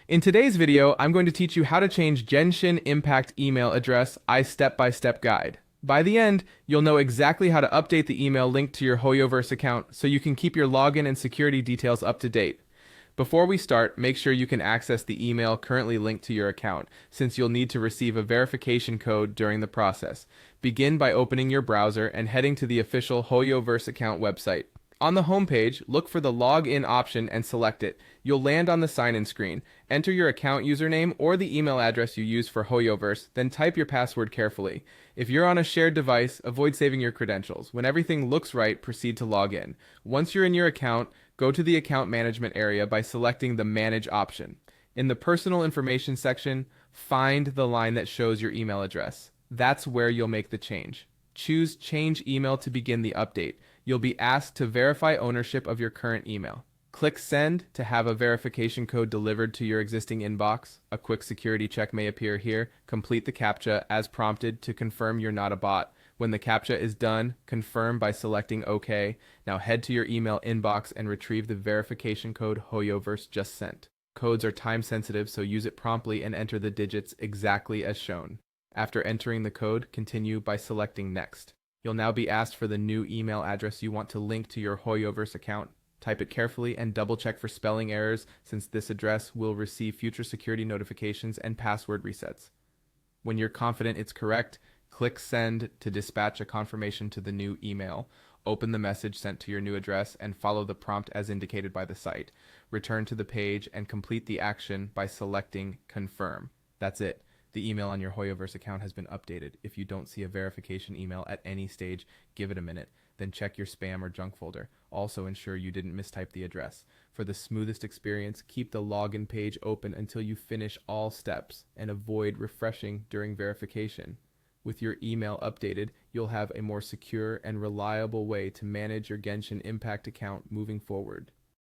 In today's video, I'm going to teach you how to change Genshin Impact email address, step-by-step guide. By the end, you'll know exactly how to update the email linked to your Hoyoverse account so you can keep your login and security details up to date. Before we start, make sure you can access the email currently linked to your account, since you'll need to receive a verification code during the process. Begin by opening your browser and heading to the official Hoyoverse account website. On the home page, look for the Login option and select it. You'll land on the sign-in screen. Enter your account username or the email address you use for Hoyoverse, then type your password carefully. If you're on a shared device, avoid saving your credentials. When everything looks right, proceed to log in. Once you're in your account, go to the account management area by selecting the Manage option. In the Personal Information section, find the line that shows your email address. That's where you'll make the change. Choose Change Email to begin the update. You'll be asked to verify ownership of your current email. Click Send to have a verification code delivered to your existing inbox. A quick security check may appear here. Complete the CAPTCHA as prompted to confirm you're not a bot. When the CAPTCHA is done, confirm by selecting OK. Now head to your email inbox and retrieve the verification code Hoyoverse just sent. Codes are time sensitive, so use it promptly and enter the digits exactly as shown. After entering the code, continue by selecting Next. You'll now be asked for the new email address you want to link to your Hoyoverse account. Type it carefully and double check for spelling errors, since this address will receive future security notifications and password resets. When you're confident it's correct, click Send to dispatch a confirmation to the new email. Open the message sent to your new address and follow the prompt as indicated by the site. Return to the page and complete the action by selecting Confirm. That's it. The email on your Hoyoverse account has been updated. If you don't see a verification email at any stage, give it a minute. Then check your spam or junk folder. Also ensure you didn't mistype the address. For the smoothest experience, keep the login page open until you finish all steps and avoid refreshing during verification. With your email updated, you'll have a more secure and reliable way to manage your Genshin Impact account moving forward.